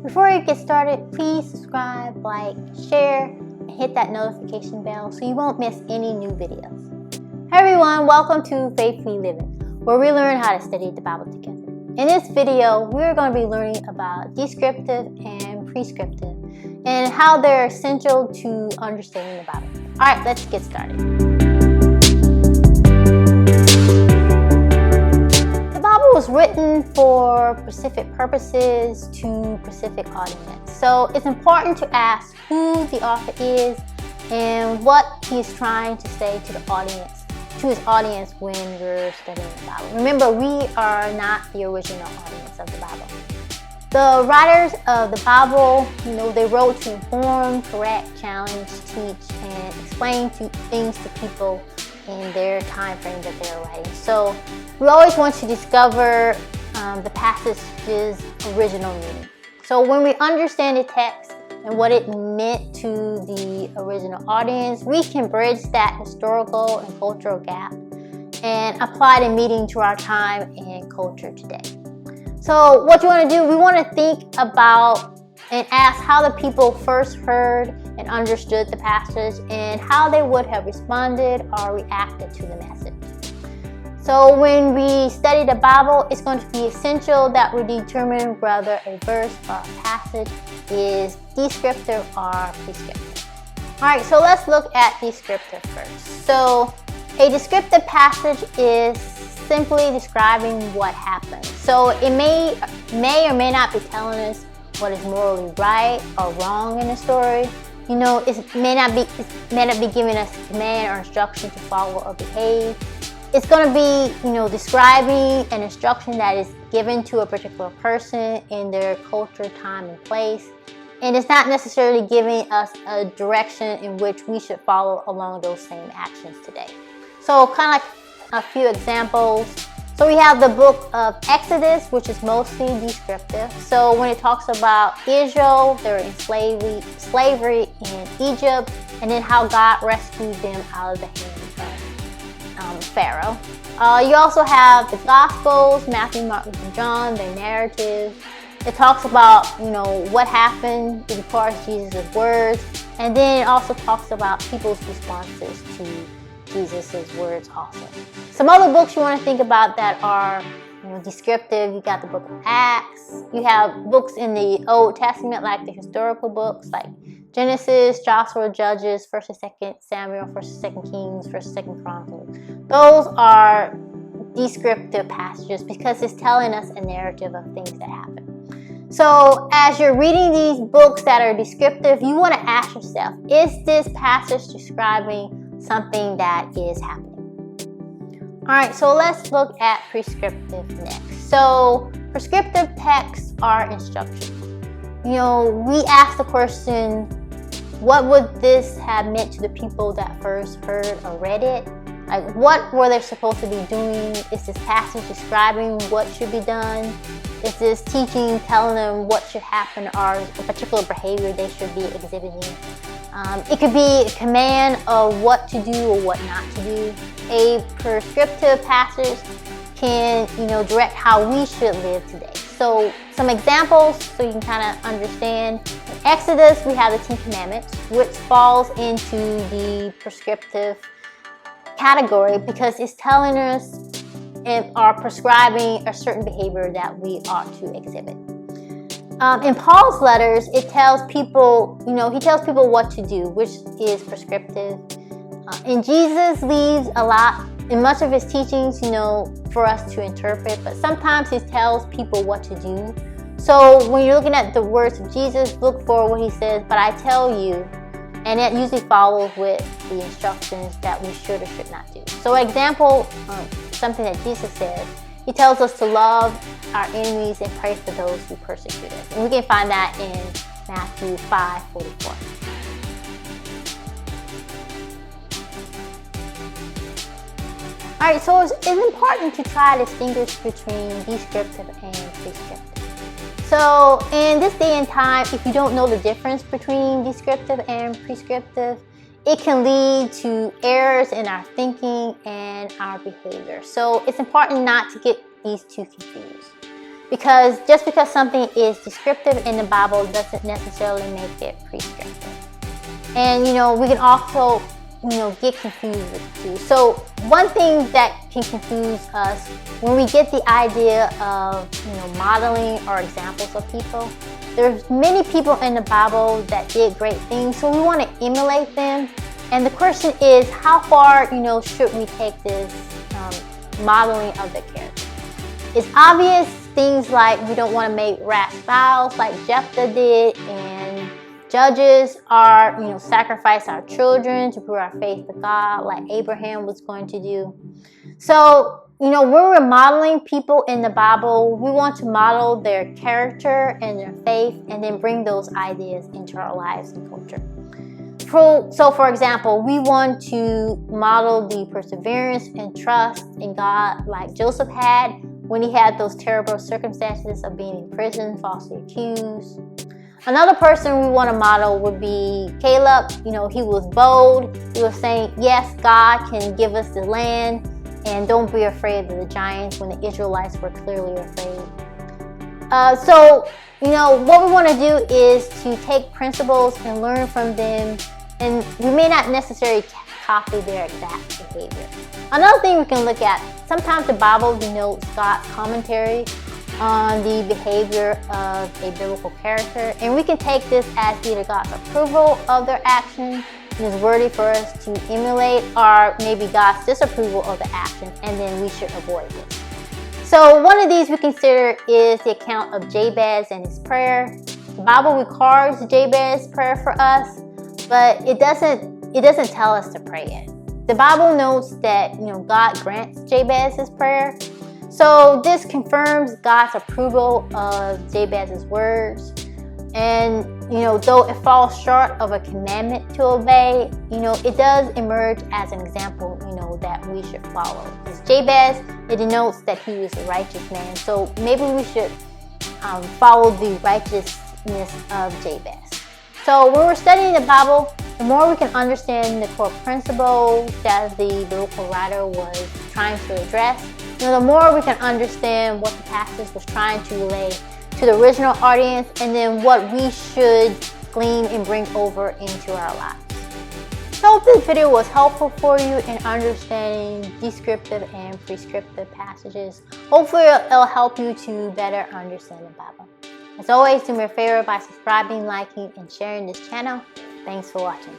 Before you get started, please subscribe, like, share, and hit that notification bell so you won't miss any new videos. Hey everyone, welcome to Faithfully Living, where we learn how to study the Bible together. In this video, we're going to be learning about descriptive and prescriptive and how they're essential to understanding the Bible. Alright, let's get started. The Bible was written for specific purposes to specific audience. So it's important to ask who the author is and what he is trying to say to his audience when we're studying the Bible. Remember, we are not the original audience of the Bible. The writers of the Bible, they wrote to inform, correct, challenge, teach, and explain things to people in their time frame that they're writing. So we always want to discover the passage's original meaning. So when we understand the text and what it meant to the original audience, we can bridge that historical and cultural gap and apply the meaning to our time and culture today. So what you want to do, we want to think about and ask how the people first heard and understood the passage and how they would have responded or reacted to the message. So when we study the Bible, it's going to be essential that we determine whether a verse or a passage is descriptive or prescriptive. Alright, so let's look at descriptive first. So a descriptive passage is simply describing what happened. So it may or may not be telling us what is morally right or wrong in the story. It may not be giving us a command or instruction to follow or behave. It's going to be, describing an instruction that is given to a particular person in their culture, time, and place. And it's not necessarily giving us a direction in which we should follow along those same actions today. So kind of like a few examples. So we have the book of Exodus, which is mostly descriptive. So when it talks about Israel, they're in slavery in Egypt, and then how God rescued them out of the hands of Pharaoh. You also have the Gospels, Matthew, Mark, Luke, and John, their narratives. It talks about, what happened. It records Jesus' words. And then it also talks about people's responses to Jesus' words also. Some other books you want to think about that are, descriptive. You got the book of Acts. You have books in the Old Testament, like the historical books, like Genesis, Joshua, Judges, 1st and 2nd Samuel, 1st and 2nd Kings, 1st and 2nd Chronicles. Those are descriptive passages because it's telling us a narrative of things that happen. So as you're reading these books that are descriptive, you want to ask yourself, is this passage describing something that is happening? Alright, so let's look at prescriptive next. So prescriptive texts are instructions. We ask the question, what would this have meant to the people that first heard or read it? Like, what were they supposed to be doing? Is this passage describing what should be done? Is this teaching telling them what should happen or a particular behavior they should be exhibiting? It could be a command of what to do or what not to do. A prescriptive passage can, direct how we should live today. So some examples so you can kind of understand. In Exodus, we have the 10 Commandments, which falls into the prescriptive category because it's telling us and are prescribing a certain behavior that we ought to exhibit. In Paul's letters, it tells people, he tells people what to do, which is prescriptive. And Jesus leaves a lot in much of his teachings, for us to interpret, but sometimes he tells people what to do. So when you're looking at the words of Jesus, look for what he says, but I tell you, and it usually follows with the instructions that we should or should not do. So an example, something that Jesus says, he tells us to love our enemies and pray for those who persecute us. And we can find that in Matthew 5:44. Alright, so it's important to try to distinguish between descriptive and prescriptive. So in this day and time, if you don't know the difference between descriptive and prescriptive, it can lead to errors in our thinking and our behavior. So it's important not to get these two confused. because just because something is descriptive in the Bible doesn't necessarily make it prescriptive. And we can also get confused with the two. So one thing that can confuse us when we get the idea of modeling or examples of people, there's many people in the Bible that did great things, so we want to emulate them. And the question is, how far should we take this modeling of the character? It's obvious things like we don't want to make rash vows like Jephthah did, and judges are sacrifice our children to prove our faith to God like Abraham was going to do. So when we're modeling people in the Bible, we want to model their character and their faith, and then bring those ideas into our lives and culture. So for example, we want to model the perseverance and trust in God like Joseph had when he had those terrible circumstances of being in prison, falsely accused. Another person we want to model would be Caleb. He was bold. He was saying, yes, God can give us the land, and don't be afraid of the giants, when the Israelites were clearly afraid. So what we want to do is to take principles and learn from them, and we may not necessarily copy their exact behavior. Another thing we can look at, sometimes the Bible denotes God's commentary on the behavior of a biblical character, and we can take this as either God's approval of their action and is worthy for us to emulate, or maybe God's disapproval of the action, and then we should avoid this. So one of these we consider is the account of Jabez and his prayer. The Bible records Jabez's prayer for us, but it doesn't tell us to pray it. The Bible notes that God grants Jabez's prayer. So this confirms God's approval of Jabez's words. And though it falls short of a commandment to obey, it does emerge as an example that we should follow. Because Jabez, it denotes that he was a righteous man. So maybe we should follow the righteousness of Jabez. So when we're studying the Bible, the more we can understand the core principles that the biblical writer was trying to address, the more we can understand what the passage was trying to relay to the original audience, and then what we should glean and bring over into our lives. So I hope this video was helpful for you in understanding descriptive and prescriptive passages. Hopefully it'll help you to better understand the Bible. As always, do me a favor by subscribing, liking, and sharing this channel. Thanks for watching.